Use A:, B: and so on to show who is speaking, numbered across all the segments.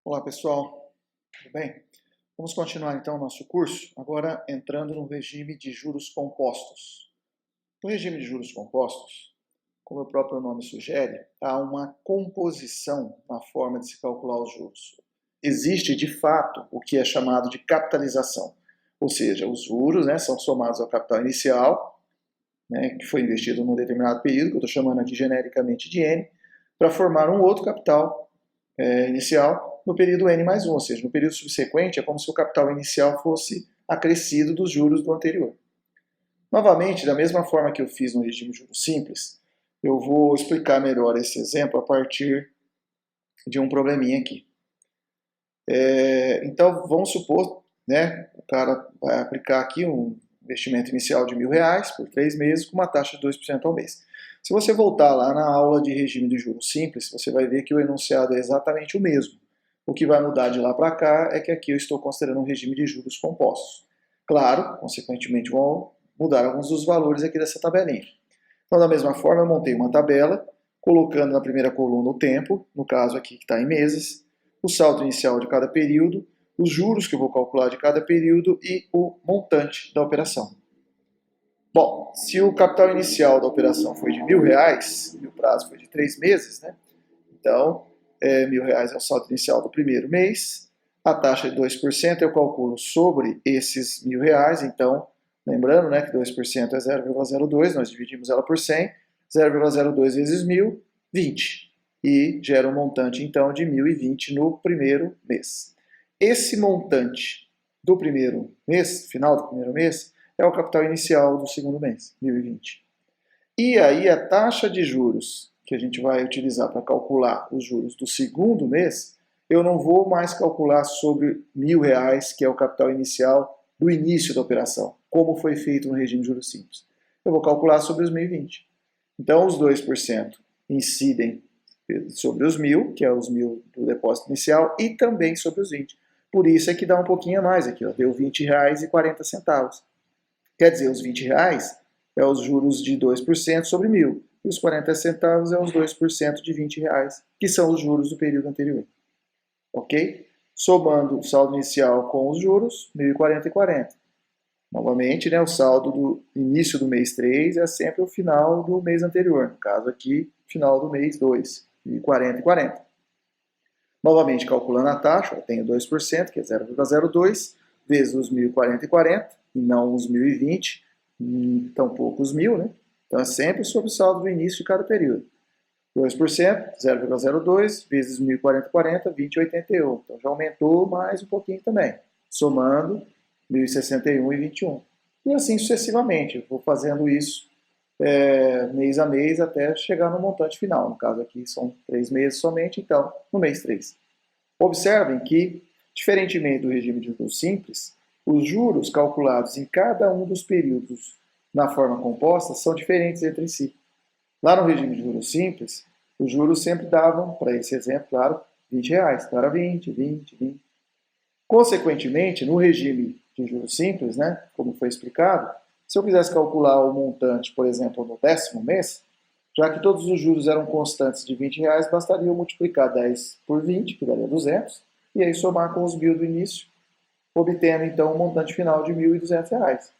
A: Olá pessoal, tudo bem? Vamos continuar então o nosso curso, agora entrando no regime de juros compostos. No regime de juros compostos, como o próprio nome sugere, há uma composição na forma de se calcular os juros. Existe de fato o que é chamado de capitalização, ou seja, os juros são somados ao capital inicial, que foi investido num determinado período, que eu estou chamando aqui genericamente de N, para formar um outro capital inicial no período N mais 1, ou seja, no período subsequente é como se o capital inicial fosse acrescido dos juros do anterior. Novamente, da mesma forma que eu fiz no regime de juros simples, eu vou explicar melhor esse exemplo a partir de um probleminha aqui. Então, vamos supor, o cara vai aplicar aqui um investimento inicial de R$1.000 por 3 meses com uma taxa de 2% ao mês. Se você voltar lá na aula de regime de juros simples, você vai ver que o enunciado é exatamente o mesmo. O que vai mudar de lá para cá é que aqui eu estou considerando um regime de juros compostos. Claro, consequentemente vão mudar alguns dos valores aqui dessa tabelinha. Então, da mesma forma, eu montei uma tabela, colocando na primeira coluna o tempo, no caso aqui que está em meses, o saldo inicial de cada período, os juros que eu vou calcular de cada período e o montante da operação. Bom, se o capital inicial da operação foi de R$1.000 e o prazo foi de 3 meses, então R$1.000 é o saldo inicial do primeiro mês, a taxa de 2% eu calculo sobre esses R$1.000, então, lembrando que 2% é 0,02, nós dividimos ela por 100, 0,02 vezes 1.000, 20. E gera um montante, então, de 1.020 no primeiro mês. Esse montante do primeiro mês, final do primeiro mês, é o capital inicial do segundo mês, 1.020. E aí a taxa de juros que a gente vai utilizar para calcular os juros do segundo mês, eu não vou mais calcular sobre R$1.000, que é o capital inicial do início da operação, como foi feito no regime de juros simples. Eu vou calcular sobre os 1.020. Então, os 2% incidem sobre os 1.000, que é os 1.000 do depósito inicial, e também sobre os 20. Por isso é que dá um pouquinho a mais aqui, ó, deu R$20,40. Quer dizer, os R$20 é os juros de 2% sobre 1.000. E os 40 centavos é os 2% de R$20, que são os juros do período anterior. Ok? Somando o saldo inicial com os juros, 1.040,40. Novamente, o saldo do início do mês 3 é sempre o final do mês anterior. No caso aqui, final do mês 2, 1.040,40. Novamente, calculando a taxa, eu tenho 2%, que é 0,02, vezes os 1.040,40, e não os 1.020, tampouco os 1.000, Então é sempre sobre o saldo do início de cada período. 2%, 0,02, vezes 1.040,40, 20,81. Então já aumentou mais um pouquinho também, somando 1.061 e 21. E assim sucessivamente, eu vou fazendo isso mês a mês até chegar no montante final. No caso aqui são 3 meses somente, então no mês 3. Observem que, diferentemente do regime de juros simples, os juros calculados em cada um dos períodos na forma composta são diferentes entre si. Lá no regime de juros simples, os juros sempre davam, para esse exemplo, claro, R$20. Então era 20, 20, 20. Consequentemente, no regime de juros simples, como foi explicado, se eu quisesse calcular o montante, por exemplo, no 10º mês, já que todos os juros eram constantes de R$20, bastaria eu multiplicar 10 por 20, que daria 200, e aí somar com os 1.000 do início, obtendo então um montante final de R$1.200.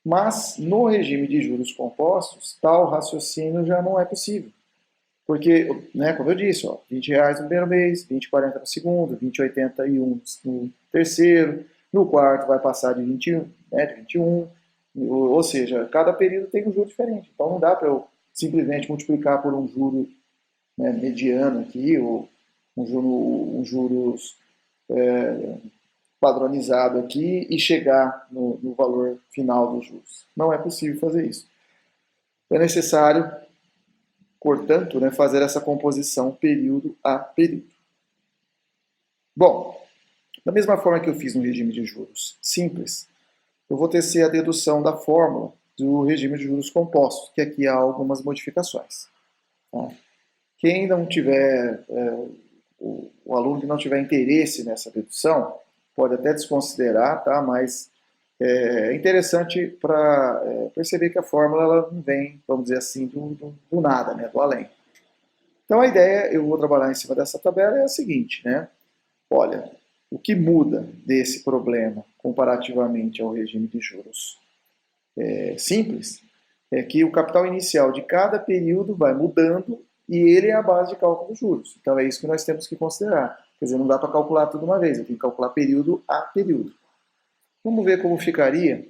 A: Mas no regime de juros compostos, tal raciocínio já não é possível. Porque, como eu disse, R$20 no primeiro mês, 20,40 no segundo, 20,81 no terceiro, no quarto vai passar de 21, de 21, ou seja, cada período tem um juro diferente. Então não dá para eu simplesmente multiplicar por um juro mediano aqui, ou um juros padronizado aqui e chegar no valor final dos juros. Não é possível fazer isso. É necessário, portanto, fazer essa composição período a período. Bom, da mesma forma que eu fiz no regime de juros simples, eu vou tecer a dedução da fórmula do regime de juros compostos, que aqui há algumas modificações. Tá? Quem não tiver, o aluno que não tiver interesse nessa dedução, pode até desconsiderar, tá? Mas é interessante para perceber que a fórmula ela não vem, vamos dizer assim, do nada, do além. Então a ideia, eu vou trabalhar em cima dessa tabela, é a seguinte, Olha, o que muda desse problema comparativamente ao regime de juros simples é que o capital inicial de cada período vai mudando e ele é a base de cálculo dos juros. Então é isso que nós temos que considerar. Quer dizer, não dá para calcular tudo uma vez, eu tenho que calcular período a período. Vamos ver como ficaria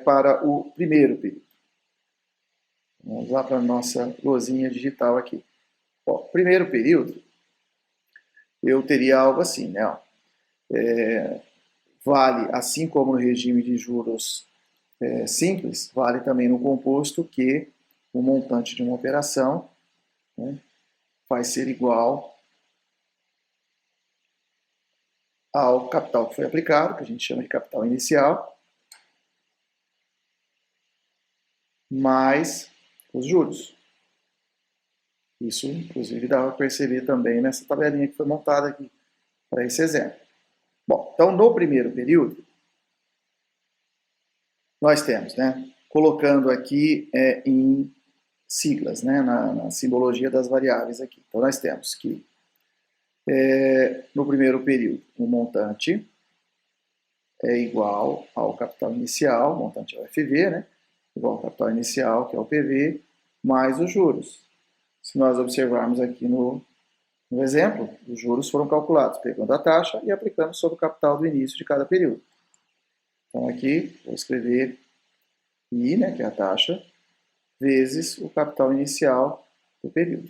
A: para o primeiro período. Vamos lá para a nossa lousinha digital aqui. Ó, primeiro período, eu teria algo assim, né? Ó, vale, assim como no regime de juros simples, vale também no composto que o montante de uma operação, né, vai ser igual ao capital que foi aplicado, que a gente chama de capital inicial, mais os juros. Isso, inclusive, dá para perceber também nessa tabelinha que foi montada aqui para esse exemplo. Bom, então no primeiro período, nós temos, né, colocando aqui em siglas, né, na simbologia das variáveis aqui. Então nós temos que no primeiro período o montante é igual ao capital inicial, o montante é o FV, né, igual ao capital inicial, que é o PV, mais os juros. Se nós observarmos aqui no exemplo, os juros foram calculados pegando a taxa e aplicando sobre o capital do início de cada período. Então aqui, vou escrever I, né, que é a taxa, vezes o capital inicial do período.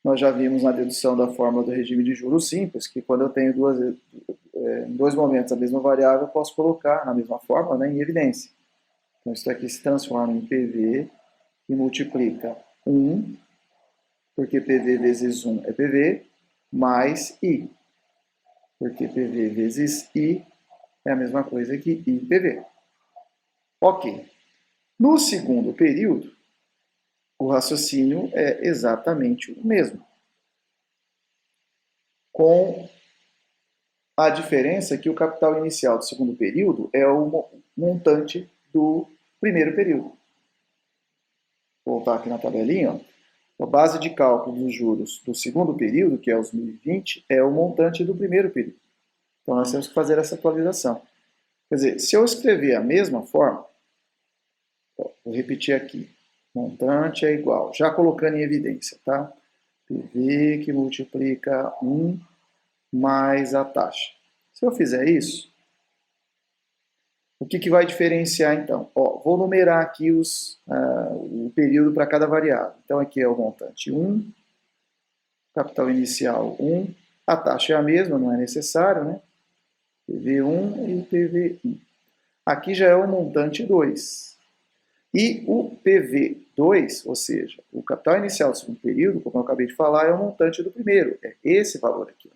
A: Nós já vimos na dedução da fórmula do regime de juros simples que quando eu tenho em dois momentos a mesma variável, eu posso colocar na mesma fórmula, né, em evidência. Então isso aqui se transforma em PV e multiplica 1, porque PV vezes 1 é PV, mais I, porque PV vezes I é a mesma coisa que IPV. Ok. No segundo período, o raciocínio é exatamente o mesmo, com a diferença que o capital inicial do segundo período é o montante do primeiro período. Vou voltar aqui na tabelinha. Ó. A base de cálculo dos juros do segundo período, que é os 1020, é o montante do primeiro período. Então nós temos que fazer essa atualização. Quer dizer, se eu escrever a mesma forma, vou repetir aqui, montante é igual, já colocando em evidência, tá? PV que multiplica 1 mais a taxa. Se eu fizer isso, o que vai diferenciar então? Ó, vou numerar aqui o período para cada variável. Então aqui é o montante 1, capital inicial 1, a taxa é a mesma, não é necessário, né? PV1 e PV1. Aqui já é o montante 2. E o PV2, ou seja, o capital inicial do segundo período, como eu acabei de falar, é o montante do primeiro. É esse valor aqui.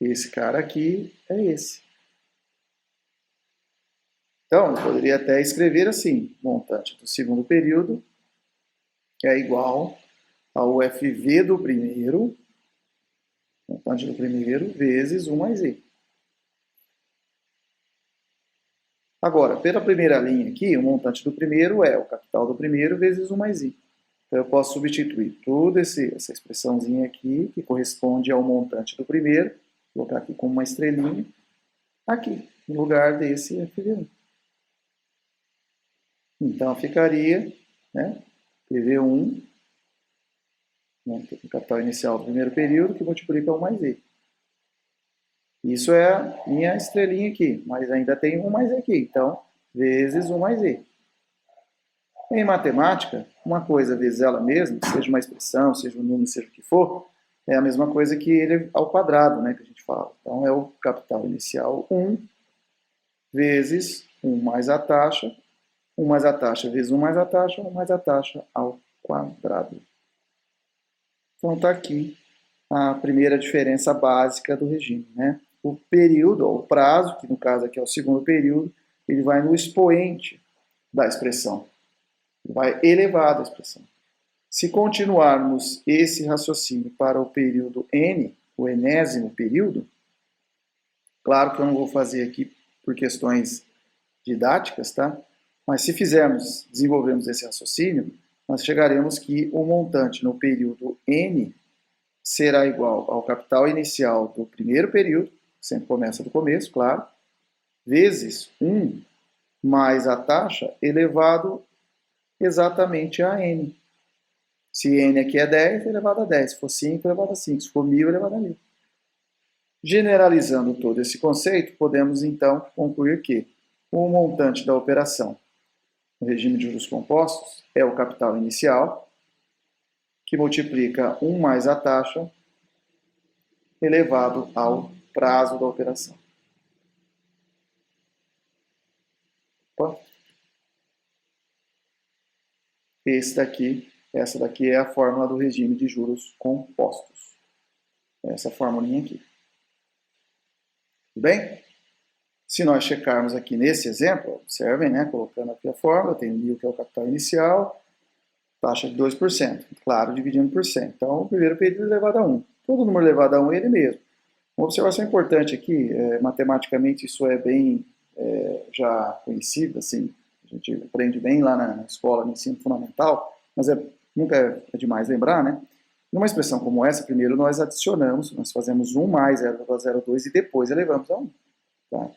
A: Esse cara aqui é esse. Então, eu poderia até escrever assim, montante do segundo período é igual ao FV do primeiro, montante do primeiro, vezes 1 mais I. Agora, pela primeira linha aqui, o montante do primeiro é o capital do primeiro vezes 1 mais I. Então, eu posso substituir toda essa expressãozinha aqui, que corresponde ao montante do primeiro, vou colocar aqui como uma estrelinha, aqui, no lugar desse FV1. Então, ficaria, né, PV1, o capital inicial do primeiro período, que multiplica 1 mais I. Isso é a minha estrelinha aqui, mas ainda tem 1 mais I aqui, então, vezes 1 mais I. Em matemática, uma coisa vezes ela mesma, seja uma expressão, seja um número, seja o que for, é a mesma coisa que ele ao quadrado, né, que a gente fala. Então, é o capital inicial 1 vezes 1 mais a taxa, 1 mais a taxa vezes 1 mais a taxa, 1 mais a taxa ao quadrado. Então está aqui a primeira diferença básica do regime, né? O período, ou o prazo, que no caso aqui é o segundo período, ele vai no expoente da expressão. Vai elevado a expressão. Se continuarmos esse raciocínio para o período n, o enésimo período, claro que eu não vou fazer aqui por questões didáticas, tá? Mas se desenvolvermos esse raciocínio, nós chegaremos que o montante no período n será igual ao capital inicial do primeiro período, sempre começa do começo, claro, vezes 1 mais a taxa elevado exatamente a n. Se n aqui é 10, elevado a 10. Se for 5, elevado a 5. Se for 1.000, elevado a 1.000. Generalizando todo esse conceito, podemos então concluir que o montante da operação no regime de juros compostos é o capital inicial, que multiplica 1 mais a taxa elevado ao prazo da operação. Opa. Essa daqui é a fórmula do regime de juros compostos. Essa formulinha aqui. Tudo bem? Se nós checarmos aqui nesse exemplo, observem, né, colocando aqui a fórmula, eu tenho 1.000 que é o capital inicial, taxa de 2%. Claro, dividindo por 100. Então, o primeiro período é elevado a 1. Todo número elevado a 1 é ele mesmo. Uma observação importante aqui, matematicamente isso é bem já conhecido, assim, a gente aprende bem lá na escola, no ensino fundamental, mas nunca é demais lembrar, né? Numa expressão como essa, primeiro nós adicionamos, nós fazemos 1 mais 0,02 e depois elevamos a 1. Tá?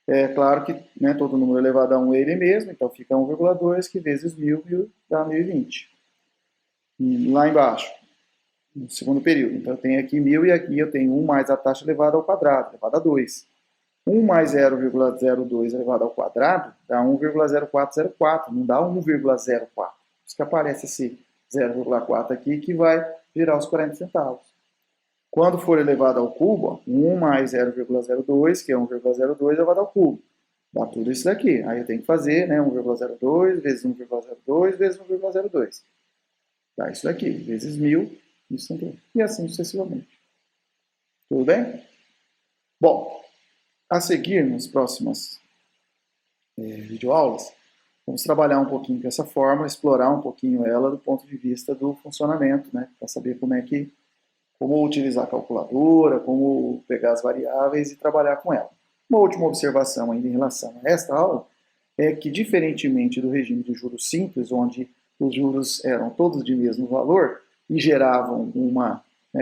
A: É claro que, né, todo número elevado a 1 é ele mesmo, então fica 1,2 que vezes 1.000 dá 1.020. E lá embaixo, no segundo período, então eu tenho aqui 1.000 e aqui eu tenho 1 mais a taxa elevada ao quadrado, elevada a 2. 1 mais 0,02 elevado ao quadrado dá 1,0404, não dá 1,04. Por isso que aparece esse 0,4 aqui que vai virar os 40 centavos. Quando for elevado ao cubo, 1 mais 0,02, que é 1,02 elevado ao cubo. Dá tudo isso daqui. Aí eu tenho que fazer, né, 1,02 vezes 1,02 vezes 1,02. Dá isso daqui, vezes 1.000, isso aqui. E assim sucessivamente. Tudo bem? Bom, a seguir, nas próximas videoaulas, vamos trabalhar um pouquinho com essa fórmula, explorar um pouquinho ela do ponto de vista do funcionamento, né, para saber como utilizar a calculadora, como pegar as variáveis e trabalhar com ela. Uma última observação ainda em relação a esta aula é que, diferentemente do regime de juros simples, onde os juros eram todos de mesmo valor e geravam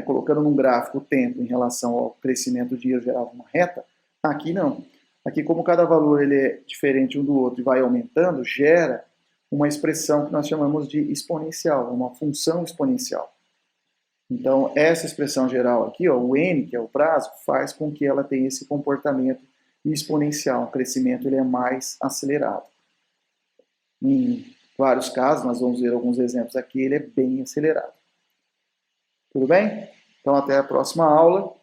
A: colocando num gráfico o tempo em relação ao crescimento do dinheiro, gerava uma reta, aqui não. Aqui, como cada valor ele é diferente um do outro e vai aumentando, gera uma expressão que nós chamamos de exponencial, uma função exponencial. Então, essa expressão geral aqui, ó, o n, que é o prazo, faz com que ela tenha esse comportamento exponencial. O crescimento ele é mais acelerado. Em vários casos, nós vamos ver alguns exemplos aqui, ele é bem acelerado. Tudo bem? Então, até a próxima aula.